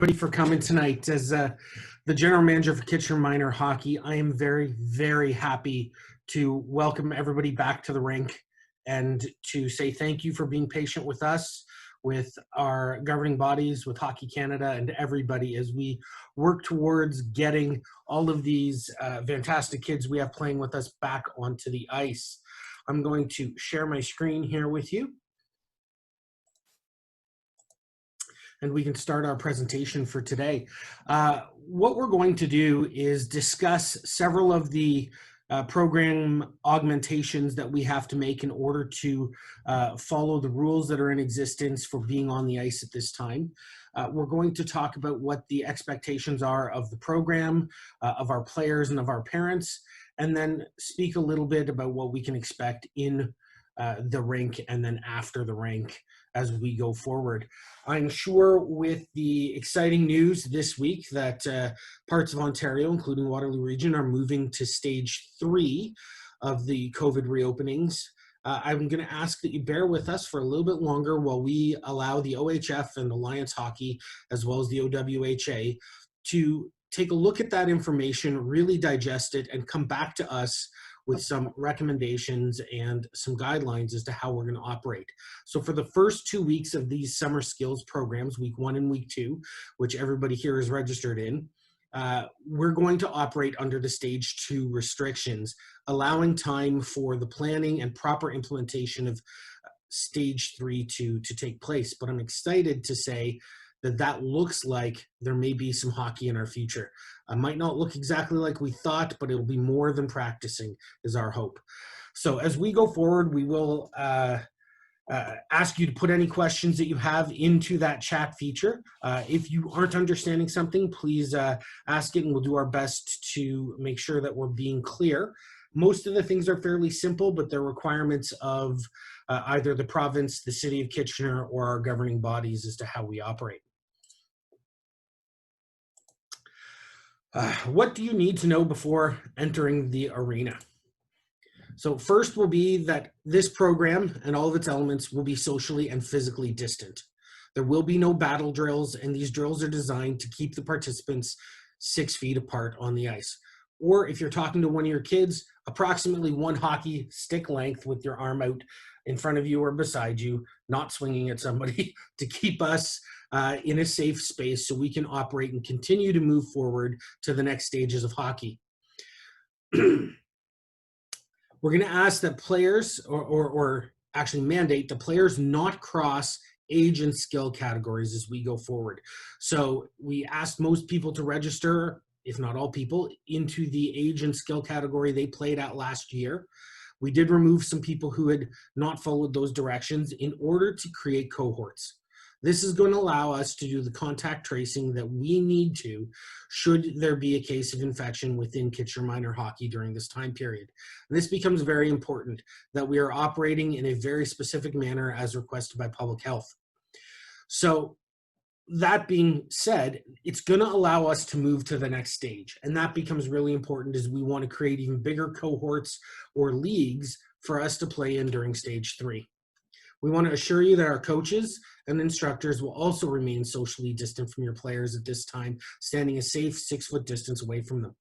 Everybody for coming tonight. As the general manager for Kitchener Minor Hockey, I am very, very happy to welcome everybody back to the rink and to say thank you for being patient with us, with our governing bodies, with Hockey Canada, and everybody as we work towards getting all of these fantastic kids we have playing with us back onto the ice. I'm going to share my screen here with you, and we can start our presentation for today. What we're going to do is discuss several of the program augmentations that we have to make in order to follow the rules that are in existence for being on the ice at this time. We're going to talk about what the expectations are of the program, of our players, and of our parents, and then speak a little bit about what we can expect in the rink and then after the rink as we go forward. I'm sure with the exciting news this week that parts of Ontario, including Waterloo Region, are moving to stage 3 of the COVID reopenings. I'm going to ask that you bear with us for a little bit longer while we allow the OHF and Alliance Hockey, as well as the OWHA, to take a look at that information, really digest it, and come back to us with some recommendations and some guidelines as to how we're going to operate. So for the first 2 weeks of these summer skills programs, week 1 and week 2, which everybody here is registered in, we're going to operate under the stage 2 restrictions, allowing time for the planning and proper implementation of stage 3 to take place. But I'm excited to say that looks like there may be some hockey in our future. It might not look exactly like we thought, but it'll be more than practicing is our hope. So as we go forward, we will ask you to put any questions that you have into that chat feature. If you aren't understanding something, please ask it and we'll do our best to make sure that we're being clear. Most of the things are fairly simple, but they're requirements of either the province, the city of Kitchener, or our governing bodies as to how we operate. What do you need to know before entering the arena? So first will be that this program and all of its elements will be socially and physically distant. There will be no battle drills, and these drills are designed to keep the participants 6 feet apart on the ice. Or if you're talking to one of your kids, approximately 1 hockey stick length with your arm out in front of you or beside you, not swinging at somebody, to keep us in a safe space so we can operate and continue to move forward to the next stages of hockey. We're going to ask that players, or actually mandate the players not cross age and skill categories as we go forward. So we asked most people to register, if not all people, into the age and skill category they played at last year. We did remove some people who had not followed those directions in order to create cohorts. This is going to allow us to do the contact tracing that we need to should there be a case of infection within Kitchener Minor Hockey during this time period. And this becomes very important that we are operating in a very specific manner as requested by public health. So that being said, it's going to allow us to move to the next stage. And that becomes really important as we want to create even bigger cohorts or leagues for us to play in during stage 3. We want to assure you that our coaches and instructors will also remain socially distant from your players at this time, standing a safe 6-foot distance away from them.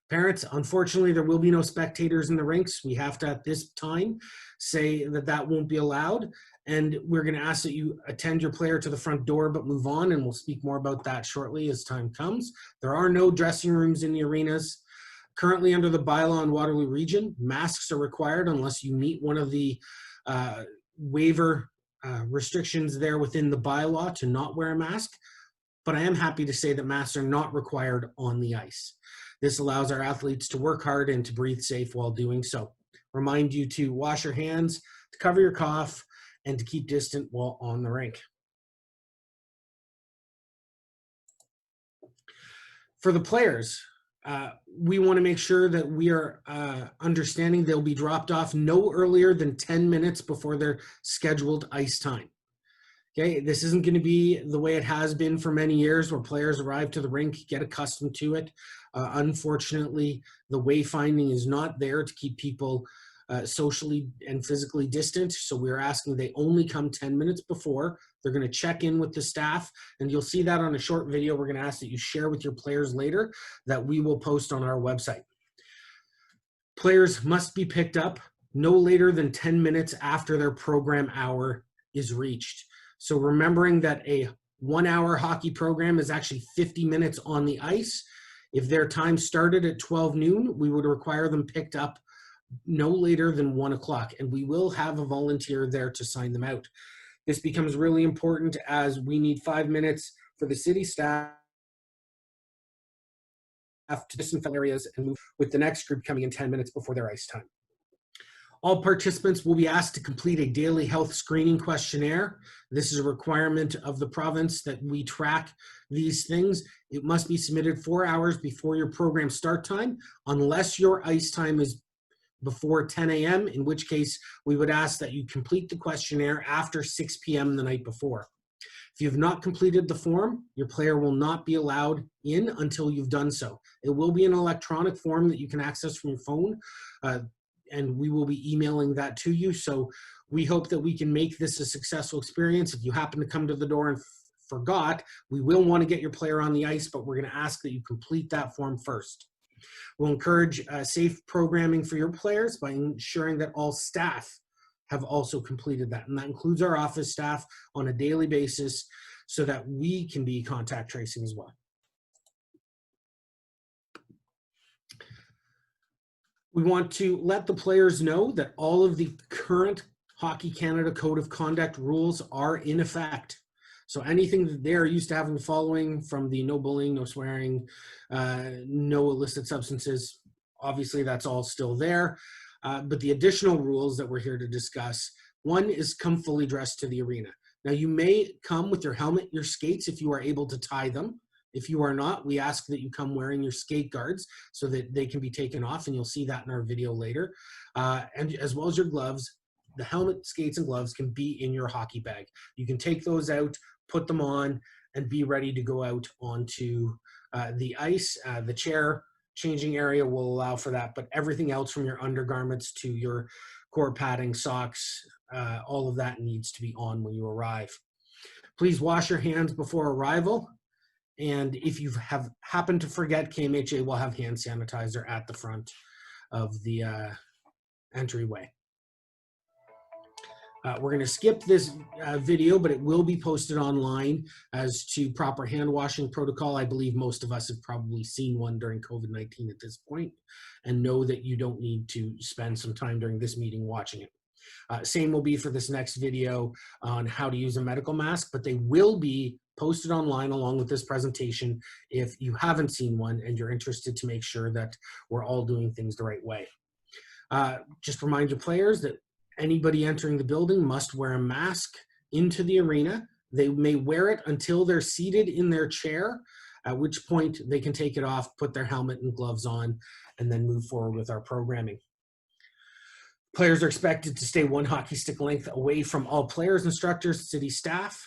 Parents, unfortunately, there will be no spectators in the rinks. We have to, at this time, say that won't be allowed. And we're going to ask that you attend your player to the front door, but move on. And we'll speak more about that shortly as time comes. There are no dressing rooms in the arenas. Currently, under the bylaw in Waterloo Region, masks are required unless you meet one of the waiver restrictions there within the bylaw to not wear a mask. But I am happy to say that masks are not required on the ice. This allows our athletes to work hard and to breathe safe while doing so. Remind you to wash your hands, to cover your cough, and to keep distant while on the rink. For the players, we want to make sure that we are understanding they'll be dropped off no earlier than 10 minutes before their scheduled ice time. Okay, this isn't going to be the way it has been for many years where players arrive to the rink, get accustomed to it. Unfortunately, the wayfinding is not there to keep people socially and physically distant. So we're asking they only come 10 minutes before. They're going to check in with the staff, and you'll see that on a short video we're going to ask that you share with your players later that we will post on our website. Players must be picked up no later than 10 minutes after their program hour is reached. So remembering that a 1 hour hockey program is actually 50 minutes on the ice. If their time started at 12 noon, we would require them picked up no later than 1 o'clock, and we will have a volunteer there to sign them out. This becomes really important as we need 5 minutes for the city staff to disinfect areas and move with the next group coming in 10 minutes before their ice time. All participants will be asked to complete a daily health screening questionnaire. This is a requirement of the province that we track these things. It must be submitted 4 hours before your program start time, unless your ice time is before 10 a.m., in which case we would ask that you complete the questionnaire after 6 p.m. the night before. If you have not completed the form, your player will not be allowed in until you've done so. It will be an electronic form that you can access from your phone, and we will be emailing that to you. So we hope that we can make this a successful experience. If you happen to come to the door and forgot, we will want to get your player on the ice, but we're going to ask that you complete that form first. We'll encourage safe programming for your players by ensuring that all staff have also completed that. And that includes our office staff on a daily basis so that we can be contact tracing as well. We want to let the players know that all of the current Hockey Canada Code of Conduct rules are in effect. So anything that they're used to having following, from the no bullying, no swearing, no illicit substances, obviously that's all still there. But the additional rules that we're here to discuss, one is come fully dressed to the arena. Now you may come with your helmet, your skates, if you are able to tie them. If you are not, we ask that you come wearing your skate guards so that they can be taken off, and you'll see that in our video later. And as well as your gloves. The helmet, skates, and gloves can be in your hockey bag. You can take those out, put them on, and be ready to go out onto the ice. The chair changing area will allow for that, but everything else from your undergarments to your core padding, socks, all of that needs to be on when you arrive. Please wash your hands before arrival. And if you have happened to forget, KMHA will have hand sanitizer at the front of the entryway. We're going to skip this video, but it will be posted online as to proper hand washing protocol. I believe most of us have probably seen one during COVID-19 at this point and know that you don't need to spend some time during this meeting watching it. Same will be for this next video on how to use a medical mask, but they will be posted online along with this presentation if you haven't seen one and you're interested to make sure that we're all doing things the right way. Just remind your players that anybody entering the building must wear a mask into the arena. They may wear it until they're seated in their chair, at which point they can take it off, put their helmet and gloves on, and then move forward with our programming. Players are expected to stay 1 hockey stick length away from all players, instructors, city staff.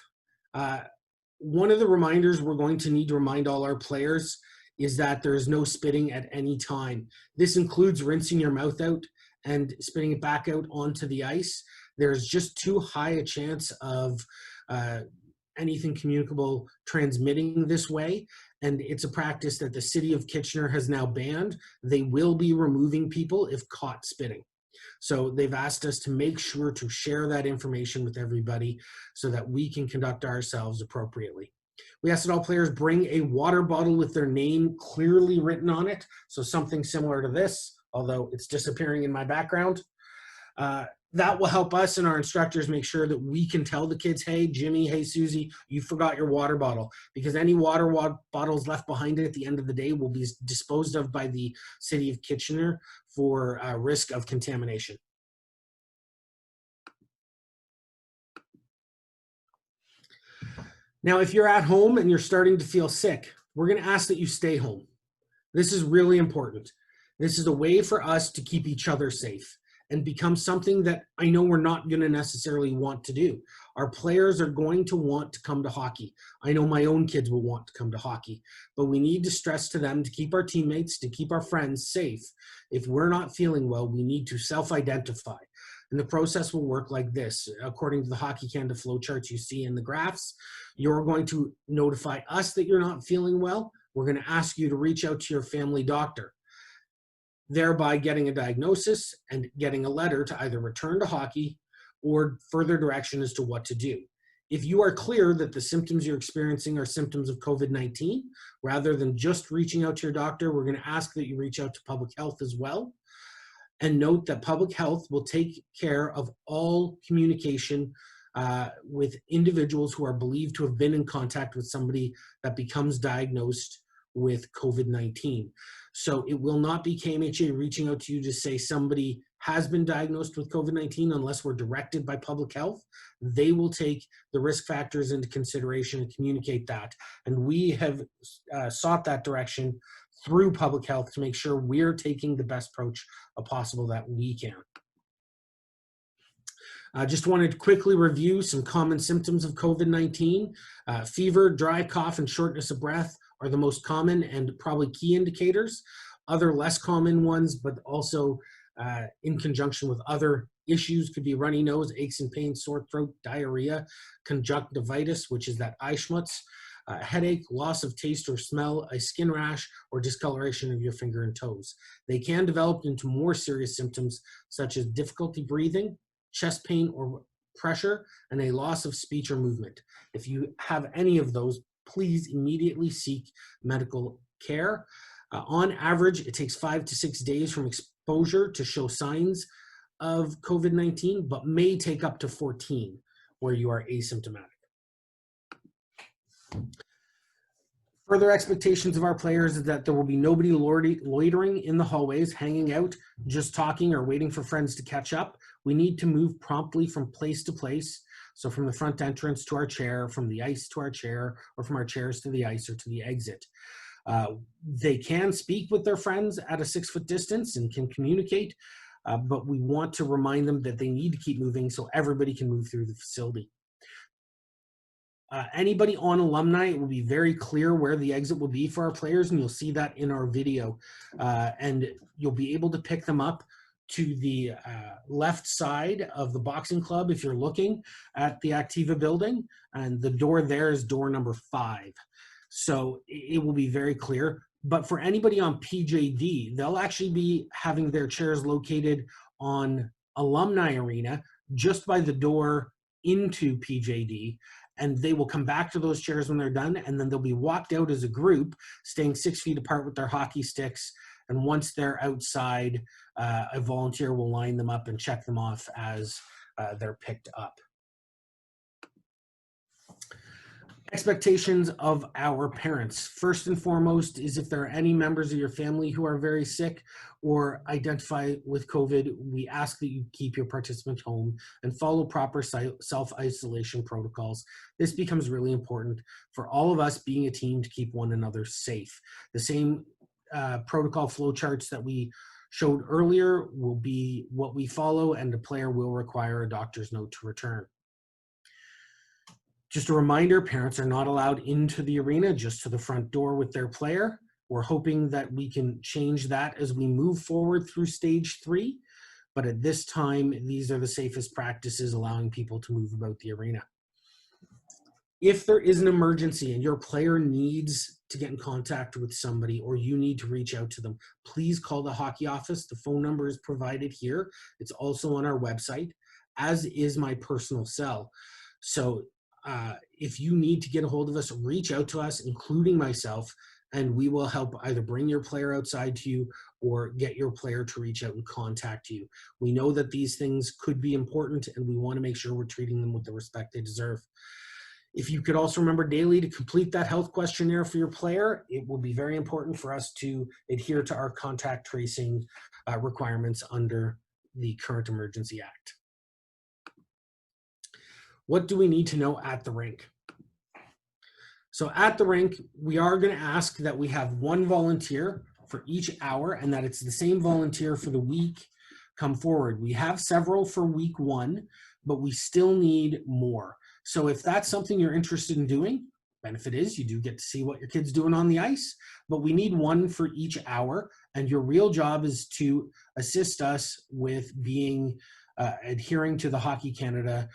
One of the reminders we're going to need to remind all our players is that there is no spitting at any time. This includes rinsing your mouth out and spitting it back out onto the ice. There's just too high a chance of anything communicable transmitting this way, and it's a practice that the city of Kitchener has now banned. They will be removing people if caught spitting. So they've asked us to make sure to share that information with everybody so that we can conduct ourselves appropriately. We ask that all players bring a water bottle with their name clearly written on it, so something similar to this, although it's disappearing in my background. That will help us and our instructors make sure that we can tell the kids, hey, Jimmy, hey, Susie, you forgot your water bottle, because any water bottles left behind at the end of the day will be disposed of by the city of Kitchener for risk of contamination. Now, if you're at home and you're starting to feel sick, we're going to ask that you stay home. This is really important. This is a way for us to keep each other safe. and become something that I know we're not going to necessarily want to do. Our players are going to want to come to hockey. I know my own kids will want to come to hockey, but we need to stress to them to keep our teammates, to keep our friends safe. If we're not feeling well, we need to self-identify. And the process will work like this. According to the Hockey Canada flow charts you see in the graphs, you're going to notify us that you're not feeling well. We're going to ask you to reach out to your family doctor, thereby getting a diagnosis and getting a letter to either return to hockey or further direction as to what to do. If you are clear that the symptoms you're experiencing are symptoms of COVID-19, rather than just reaching out to your doctor, we're going to ask that you reach out to public health as well. And note that public health will take care of all communication with individuals who are believed to have been in contact with somebody that becomes diagnosed with COVID-19. So it will not be KMHA reaching out to you to say somebody has been diagnosed with COVID-19 unless we're directed by public health. They will take the risk factors into consideration and communicate that. And we have sought that direction through public health to make sure we're taking the best approach possible that we can. I just wanted to quickly review some common symptoms of COVID-19. Fever, dry cough, and shortness of breath are the most common and probably key indicators. Other less common ones, but also in conjunction with other issues, could be runny nose, aches and pains, sore throat, diarrhea, conjunctivitis, which is that eye schmutz, headache, loss of taste or smell, a skin rash, or discoloration of your finger and toes. They can develop into more serious symptoms such as difficulty breathing, chest pain or pressure, and a loss of speech or movement. If you have any of those, please immediately seek medical care. On average, it takes 5 to 6 days from exposure to show signs of COVID-19, but may take up to 14 where you are asymptomatic. Further expectations of our players is that there will be nobody loitering in the hallways, hanging out, just talking or waiting for friends to catch up. We need to move promptly from place to place. So from the front entrance to our chair, from the ice to our chair, or from our chairs to the ice or to the exit. They can speak with their friends at a 6-foot distance and can communicate, but we want to remind them that they need to keep moving so everybody can move through the facility. Anybody on alumni, it will be very clear where the exit will be for our players, and you'll see that in our video. And you'll be able to pick them up to the left side of the boxing club if you're looking at the Activa building, and the door there is door number 5. So it will be very clear. But for anybody on PJD, they'll actually be having their chairs located on Alumni Arena just by the door into PJD. And they will come back to those chairs when they're done, and then they'll be walked out as a group, staying 6 feet apart with their hockey sticks. And once they're outside, a volunteer will line them up and check them off as they're picked up. Expectations of our parents. First and foremost is if there are any members of your family who are very sick or identify with COVID, we ask that you keep your participant home and follow proper self-isolation protocols. This becomes really important for all of us being a team to keep one another safe. The same protocol flow charts that we showed earlier will be what we follow, and the player will require a doctor's note to return. Just a reminder, parents are not allowed into the arena, just to the front door with their player. We're hoping that we can change that as we move forward through stage 3. But at this time, these are the safest practices, allowing people to move about the arena. If there is an emergency and your player needs to get in contact with somebody, or you need to reach out to them, please call the hockey office. The phone number is provided here. It's also on our website, as is my personal cell. So if you need to get a hold of us, reach out to us, including myself, and we will help either bring your player outside to you or get your player to reach out and contact you. We know that these things could be important, and we want to make sure we're treating them with the respect they deserve. If you could also remember daily to complete that health questionnaire for your player, it will be very important for us to adhere to our contact tracing requirements under the current Emergency Act. What do we need to know at the rink? So at the rink, we are going to ask that we have one volunteer for each hour, and that it's the same volunteer for the week come forward. We have several for week 1, but we still need more. So if that's something you're interested in doing, benefit is you do get to see what your kid's doing on the ice, but we need one for each hour. And your real job is to assist us with being adhering to the Hockey Canada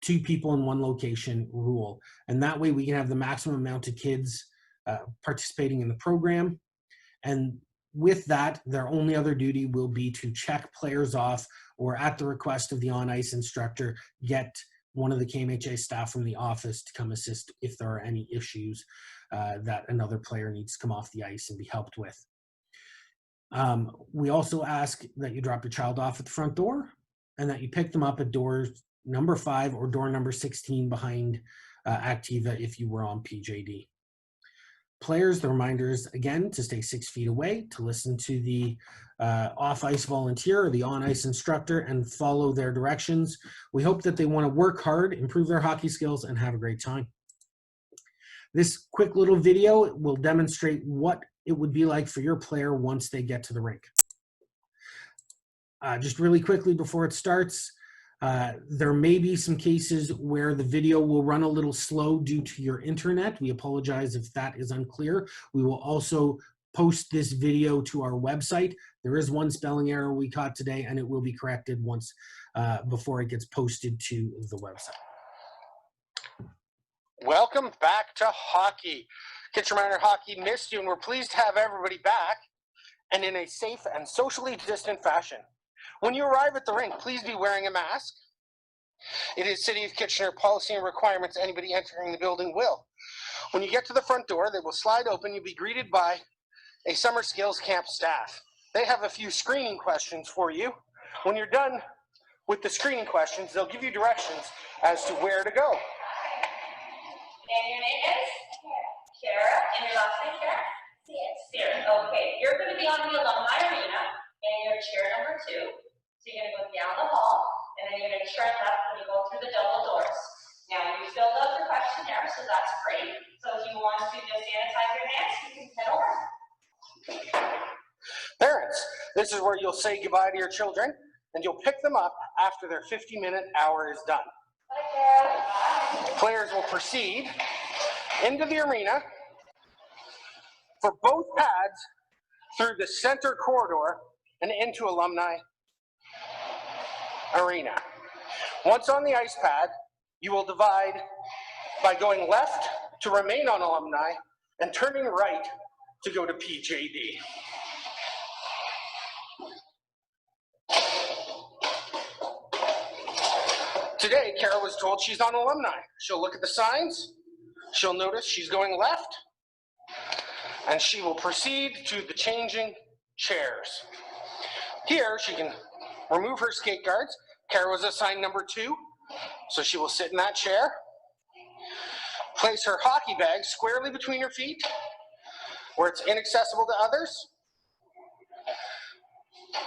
2 people in 1 location rule. And that way we can have the maximum amount of kids participating in the program. And with that, their only other duty will be to check players off, or at the request of the on-ice instructor, get one of the KMHA staff from the office to come assist if there are any issues that another player needs to come off the ice and be helped with. We also ask that you drop your child off at the front door and that you pick them up at door number 5 or door number 16 behind Activa if you were on PJD. Players, the reminder is, again, to stay 6 feet away, to listen to the off-ice volunteer or the on-ice instructor and follow their directions. We hope that they want to work hard, improve their hockey skills, and have a great time. This quick little video will demonstrate what it would be like for your player once they get to the rink. Just really quickly before it starts, there may be some cases where the video will run a little slow due to your internet. We apologize if that is unclear. We will also post this video to our website. There is one spelling error we caught today, and it will be corrected once before it gets posted to the website. Welcome back to hockey. Kitchener Minor Hockey missed you, and we're pleased to have everybody back, and in a safe and socially distant fashion. When you arrive at the rink, please be wearing a mask. It is City of Kitchener policy and requirements anybody entering the building will. When you get to the front door, they will slide open. You'll be greeted by a summer skills camp staff. They have a few screening questions for you. When you're done with the screening questions, they'll give you directions as to where to go. And your name is? Kara. And your last name, Kara? Sears. Okay. You're going to be on the alumni arena, and you're chair number 2. So you're going to go down the hall, and then you're going to turn left when you go through the double doors. Now, you filled out the questionnaire, so that's great. So if you want to just sanitize your hands, you can head over. Parents, this is where you'll say goodbye to your children, and you'll pick them up after their 50-minute hour is done. Bye, Kara. Bye. Players will proceed into the arena for both pads through the center corridor and into alumni arena. Once on the ice pad, you will divide by going left to remain on alumni and turning right to go to PJD. Today, Kara was told she's on alumni. She'll look at the signs, she'll notice she's going left, and she will proceed to the changing chairs. Here, she can remove her skate guards. Kara was assigned number 2, so she will sit in that chair. Place her hockey bag squarely between her feet, where it's inaccessible to others.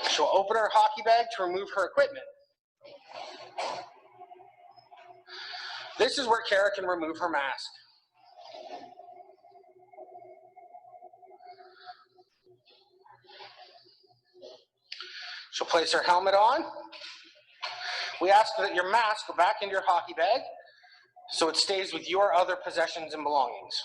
She'll open her hockey bag to remove her equipment. This is where Kara can remove her mask. She'll place her helmet on. We ask that your mask go back into your hockey bag so it stays with your other possessions and belongings.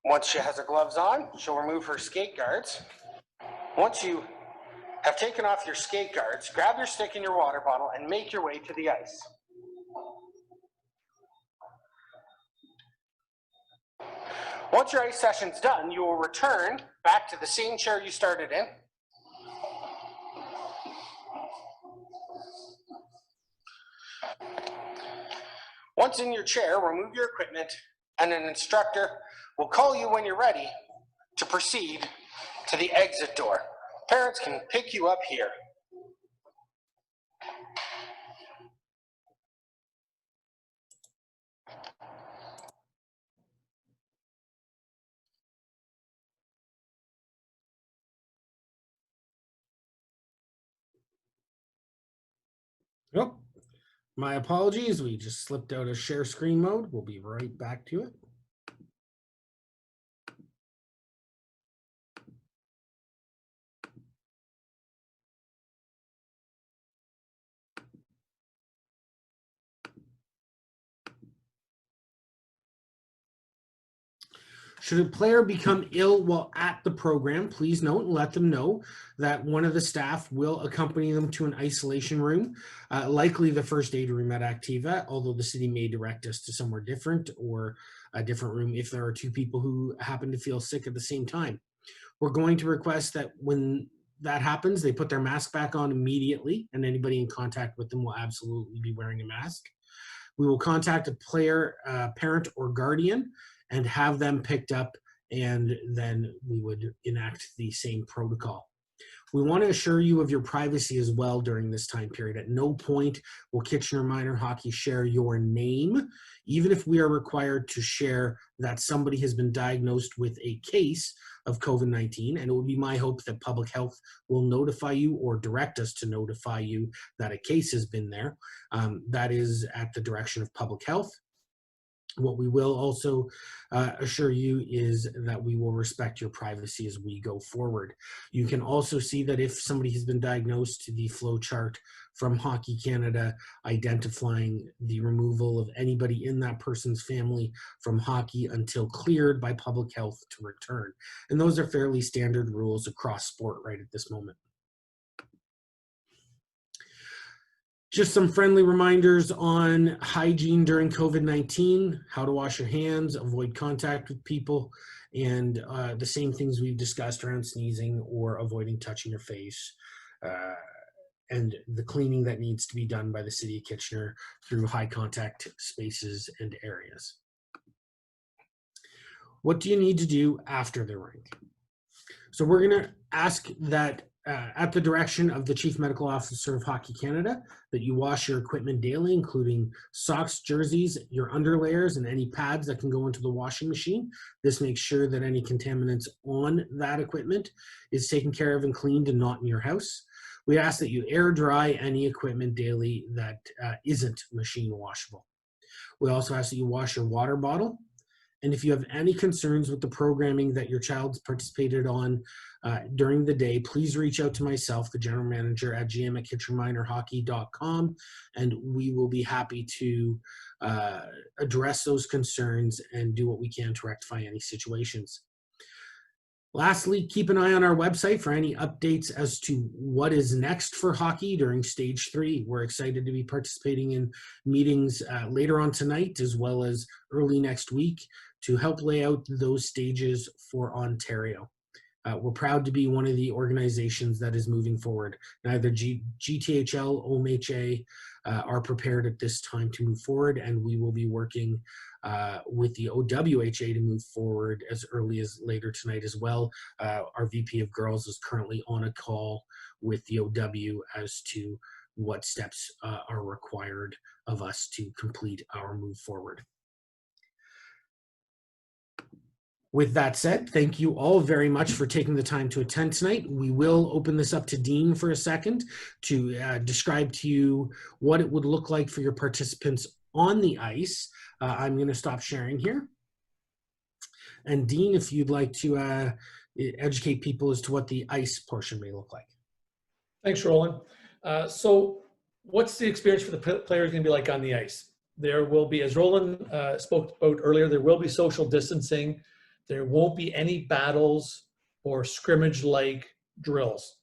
Once she has her gloves on, she'll remove her skate guards. Once you have taken off your skate guards, grab your stick and your water bottle and make your way to the ice. Once your ice session's done, you will return back to the same chair you started in. Once in your chair, remove your equipment, and an instructor will call you when you're ready to proceed to the exit door. Parents can pick you up here. Oh, my apologies. We just slipped out of share screen mode. We'll be right back to it. Should a player become ill while at the program, please note and let them know that one of the staff will accompany them to an isolation room, likely the first aid room at Activa, although the city may direct us to somewhere different or a different room if there are two people who happen to feel sick at the same time. We're going to request that when that happens, they put their mask back on immediately, and anybody in contact with them will absolutely be wearing a mask. We will contact a player, parent, or guardian and have them picked up, and then we would enact the same protocol. We want to assure you of your privacy as well during this time period. At no point will Kitchener Minor Hockey share your name, even if we are required to share that somebody has been diagnosed with a case of COVID-19. And it would be my hope that public health will notify you or direct us to notify you that a case has been there. That is at the direction of public health. What we will also assure you is that we will respect your privacy as we go forward. You can also see that if somebody has been diagnosed, the flow chart from Hockey Canada identifying the removal of anybody in that person's family from hockey until cleared by public health to return. And those are fairly standard rules across sport right at this moment. Just some friendly reminders on hygiene during COVID-19, how to wash your hands, avoid contact with people, and the same things we've discussed around sneezing or avoiding touching your face, and the cleaning that needs to be done by the City of Kitchener through high contact spaces and areas. What do you need to do after the rink? So we're going to ask that at the direction of the Chief Medical Officer of Hockey Canada, that you wash your equipment daily, including socks, jerseys, your underlayers, and any pads that can go into the washing machine. This makes sure that any contaminants on that equipment is taken care of and cleaned and not in your house. We ask that you air dry any equipment daily that isn't machine washable. We also ask that you wash your water bottle. And if you have any concerns with the programming that your child's participated on during the day, please reach out to myself, the general manager at gm@kitchenerminorhockey.com, and we will be happy to address those concerns and do what we can to rectify any situations. Lastly, keep an eye on our website for any updates as to what is next for hockey during Stage 3. We're excited to be participating in meetings later on tonight as well as early next week to help lay out those stages for Ontario. We're proud to be one of the organizations that is moving forward. Neither GTHL, OMHA are prepared at this time to move forward, and we will be working with the OWHA to move forward as early as later tonight as well. Our VP of Girls is currently on a call with the OW as to what steps are required of us to complete our move forward. With that said, thank you all very much for taking the time to attend tonight. We will open this up to Dean for a second to describe to you what it would look like for your participants on the ice. I'm going to stop sharing here. And Dean, if you'd like to educate people as to what the ice portion may look like. Thanks, Roland. So what's the experience for the players going to be like on the ice? There will be, as Roland spoke about earlier, there will be social distancing. There won't be any battles or scrimmage-like drills.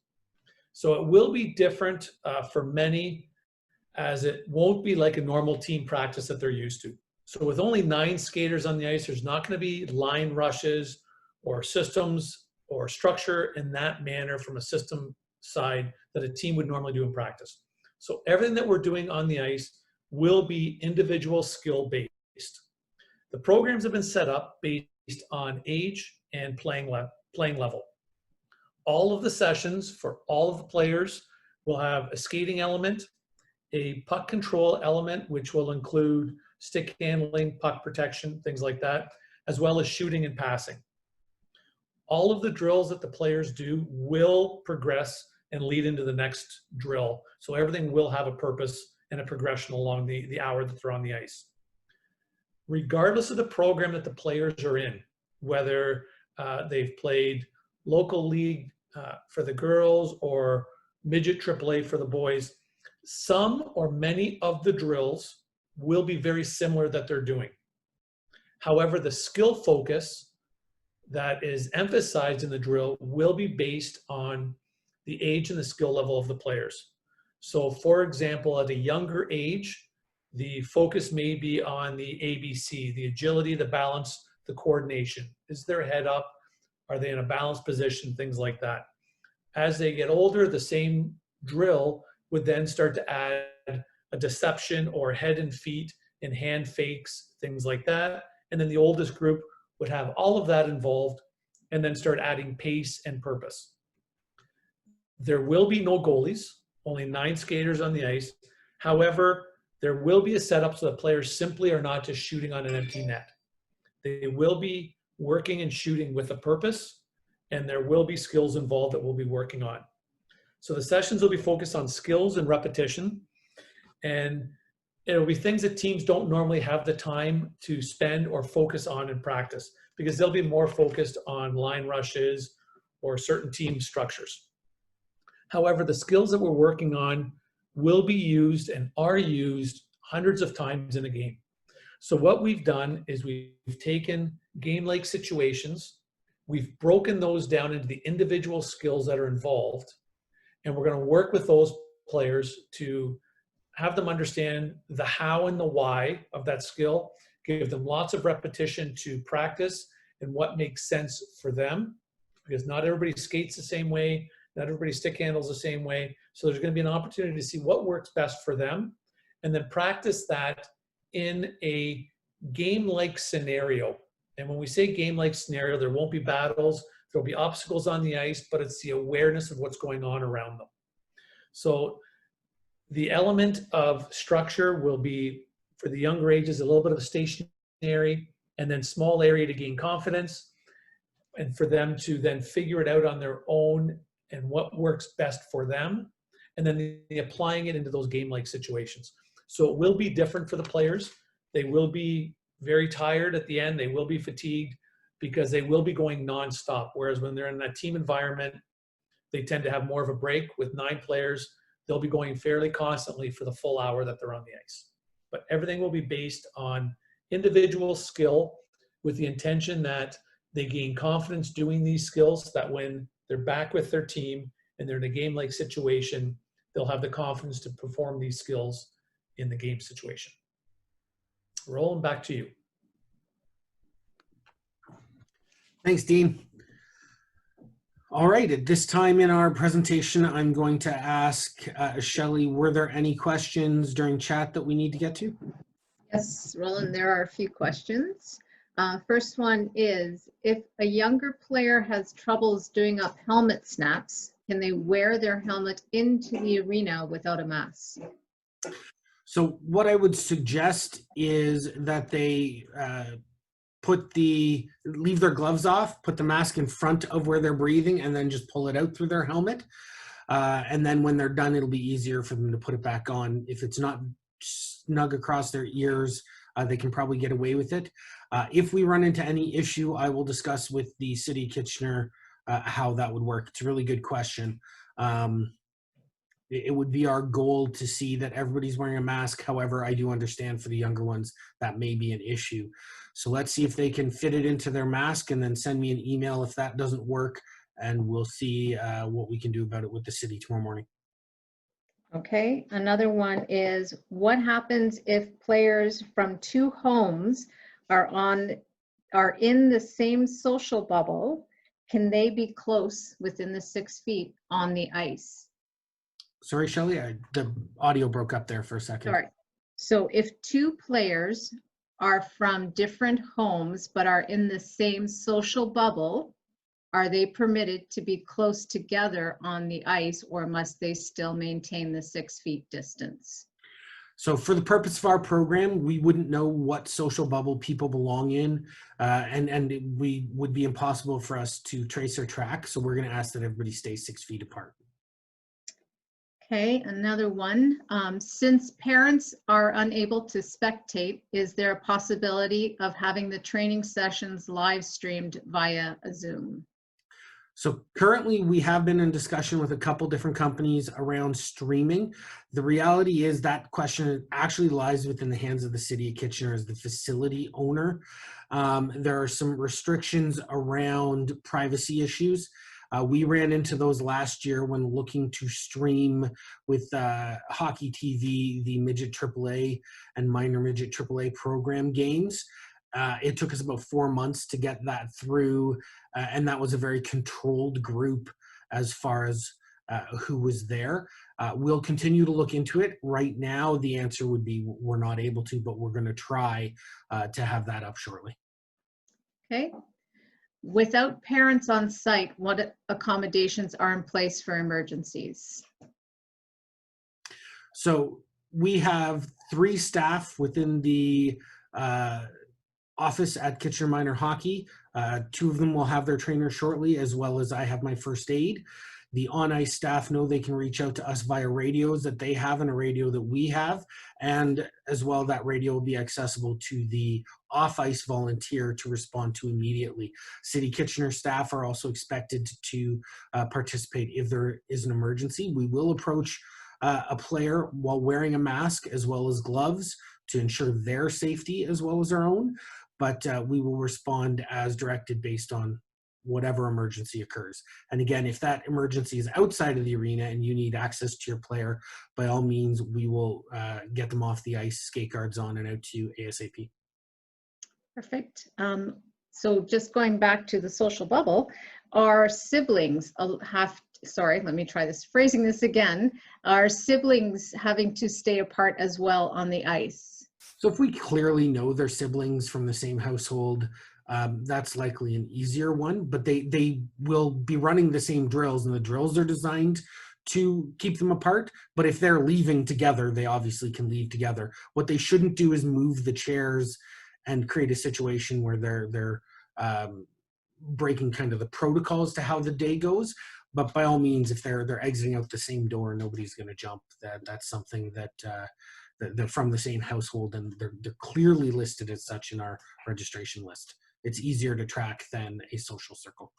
So it will be different for many, as it won't be like a normal team practice that they're used to. So with only 9 skaters on the ice, there's not going to be line rushes or systems or structure in that manner from a system side that a team would normally do in practice. So everything that we're doing on the ice will be individual skill based. The programs have been set up based on age and playing level. All of the sessions for all of the players will have a skating element, a puck control element, which will include stick handling, puck protection, things like that, as well as shooting and passing. All of the drills that the players do will progress and lead into the next drill. So everything will have a purpose and a progression along the hour that they're on the ice. Regardless of the program that the players are in, whether they've played local league for the girls or midget AAA for the boys, some or many of the drills will be very similar that they're doing. However, the skill focus that is emphasized in the drill will be based on the age and the skill level of the players. So for example, at a younger age, the focus may be on the ABC, the agility, the balance, the coordination. Is their head up? Are they in a balanced position? Things like that. As they get older, the same drill would then start to add a deception or head and feet and hand fakes, things like that. And then the oldest group would have all of that involved and then start adding pace and purpose. There will be no goalies, only 9 skaters on the ice. However, there will be a setup so that players simply are not just shooting on an empty net. They will be working and shooting with a purpose, and there will be skills involved that we'll be working on. So the sessions will be focused on skills and repetition, and it'll be things that teams don't normally have the time to spend or focus on in practice, because they'll be more focused on line rushes or certain team structures. However, the skills that we're working on will be used and are used hundreds of times in a game. So what we've done is we've taken game-like situations, we've broken those down into the individual skills that are involved, and we're going to work with those players to have them understand the how and the why of that skill, give them lots of repetition to practice and what makes sense for them, because not everybody skates the same way, not everybody stick handles the same way. So there's going to be an opportunity to see what works best for them and then practice that in a game-like scenario. And when we say game-like scenario, there won't be battles, there'll be obstacles on the ice, but it's the awareness of what's going on around them. So the element of structure will be, for the younger ages, a little bit of a stationary and then small area to gain confidence, and for them to then figure it out on their own and what works best for them, and then the applying it into those game-like situations. So it will be different for the players. They will be very tired at the end. They will be fatigued because they will be going nonstop. Whereas when they're in that team environment, they tend to have more of a break. With 9 players, they'll be going fairly constantly for the full hour that they're on the ice. But everything will be based on individual skill with the intention that they gain confidence doing these skills, that when they're back with their team and they're in a game-like situation, they'll have the confidence to perform these skills in the game situation. Roland, back to you. Thanks, Dean. All right, at this time in our presentation, I'm going to ask Shelley, were there any questions during chat that we need to get to? Yes, Roland, there are a few questions. First one is, if a younger player has troubles doing up helmet snaps, can they wear their helmet into the arena without a mask? So what I would suggest is that they leave their gloves off, put the mask in front of where they're breathing, and then just pull it out through their helmet. And then when they're done, it'll be easier for them to put it back on. If it's not snug across their ears, they can probably get away with it. If we run into any issue, I will discuss with the City of Kitchener how that would work. It's a really good question. It would be our goal to see that everybody's wearing a mask. However, I do understand for the younger ones that may be an issue. So let's see if they can fit it into their mask and then send me an email if that doesn't work, and we'll see what we can do about it with the city tomorrow morning. Okay, another one is, what happens if players from 2 homes are in the same social bubble? Can they be close within the 6 feet on the ice? Sorry, Shelley, the audio broke up there for a second. Sorry. So if 2 players are from different homes but are in the same social bubble, are they permitted to be close together on the ice, or must they still maintain the 6 feet distance? So for the purpose of our program, we wouldn't know what social bubble people belong in, and it would be impossible for us to trace or track. So we're going to ask that everybody stay 6 feet apart. Okay, another one. Since parents are unable to spectate, is there a possibility of having the training sessions live streamed via a Zoom? So currently we have been in discussion with a couple different companies around streaming. The reality is that question actually lies within the hands of the city of Kitchener as the facility owner. There are some restrictions around privacy issues. We ran into those last year when looking to stream with Hockey TV, the midget AAA and minor midget AAA program games. It took us about 4 months to get that through, and that was a very controlled group as far as who was there. We'll continue to look into it. Right now, the answer would be we're not able to, but we're going to try to have that up shortly. Okay. Without parents on site, what accommodations are in place for emergencies? So we have 3 staff within the office at Kitchener Minor Hockey. 2 of them will have their trainer shortly, as well as I have my first aid. The on-ice staff know they can reach out to us via radios that they have and a radio that we have, and as well that radio will be accessible to the off-ice volunteer to respond to immediately. City Kitchener staff are also expected to participate if there is an emergency. We will approach a player while wearing a mask as well as gloves to ensure their safety as well as our own, but we will respond as directed based on whatever emergency occurs. And again, if that emergency is outside of the arena and you need access to your player, by all means, we will get them off the ice, skate guards on, and out to you ASAP. Perfect. So just going back to the social bubble, our siblings sorry, let me try this, phrasing this again, are siblings having to stay apart as well on the ice? So if we clearly know they're siblings from the same household, that's likely an easier one, but they will be running the same drills, and the drills are designed to keep them apart. But if they're leaving together, they obviously can leave together. What they shouldn't do is move the chairs and create a situation where they're breaking kind of the protocols to how the day goes. But by all means, if they're exiting out the same door, nobody's going to jump. That's something that they're from the same household, and they're clearly listed as such in our registration list. It's easier to track than a social circle.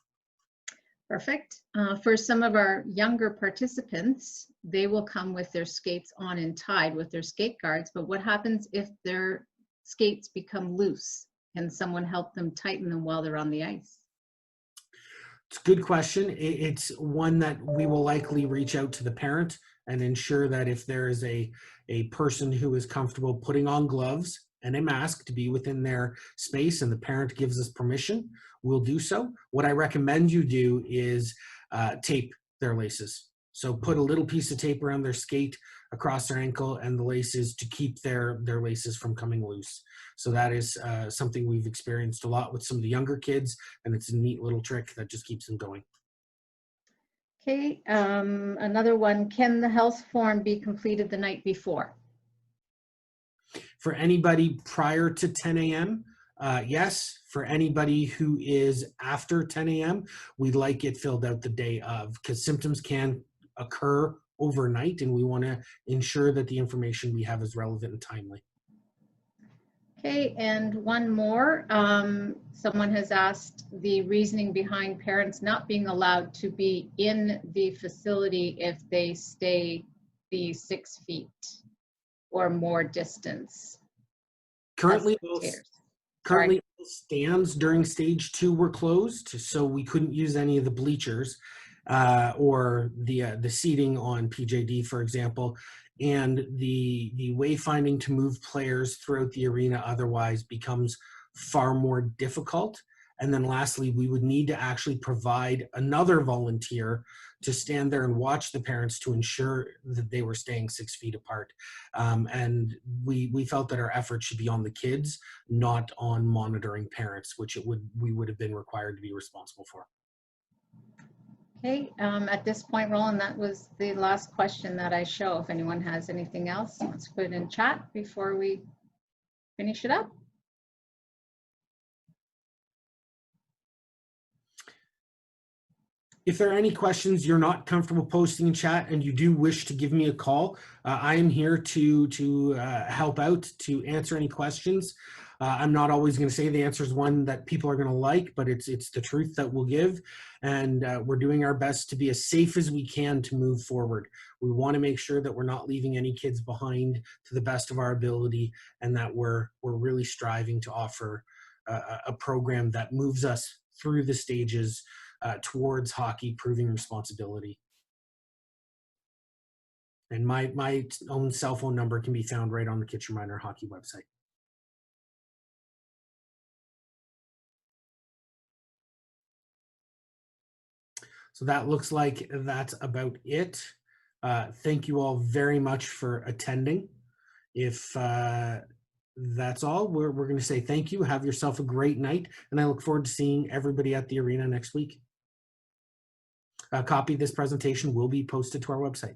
Perfect. For some of our younger participants, they will come with their skates on and tied with their skate guards, but what happens if their skates become loose? Can someone help them tighten them while they're on the ice? It's a good question. It's one that we will likely reach out to the parent and ensure that if there is a person who is comfortable putting on gloves and a mask to be within their space and the parent gives us permission, we'll do so. What I recommend you do is tape their laces. So put a little piece of tape around their skate across their ankle and the laces to keep their laces from coming loose. So that is something we've experienced a lot with some of the younger kids, and it's a neat little trick that just keeps them going. Okay, another one, can the health form be completed the night before? For anybody prior to 10 a.m., yes. For anybody who is after 10 a.m., we'd like it filled out the day of, because symptoms can occur overnight, and we want to ensure that the information we have is relevant and timely. Okay, and one more. Someone has asked the reasoning behind parents not being allowed to be in the facility if they stay the 6 feet or more distance. Currently, Sorry. stands during stage 2 were closed, so we couldn't use any of the bleachers or the seating on PJD, for example. And the wayfinding to move players throughout the arena otherwise becomes far more difficult. And then lastly, we would need to actually provide another volunteer to stand there and watch the parents to ensure that they were staying 6 feet apart. And we felt that our effort should be on the kids, not on monitoring parents, which we would have been required to be responsible for. Okay, at this point, Roland, that was the last question that I show. If anyone has anything else, let's put it in chat before we finish it up. If there are any questions you're not comfortable posting in chat and you do wish to give me a call, I am here to help out, to answer any questions. I'm not always going to say the answer is one that people are going to like, but it's the truth that we'll give. And we're doing our best to be as safe as we can to move forward. We want to make sure that we're not leaving any kids behind to the best of our ability, and that we're really striving to offer a program that moves us through the stages towards hockey, proving responsibility. And my own cell phone number can be found right on the Kitchener Minor Hockey website. So that looks like that's about it. Thank you all very much for attending. If that's all, we're going to say thank you. Have yourself a great night, and I look forward to seeing everybody at the arena next week. A copy of this presentation will be posted to our website.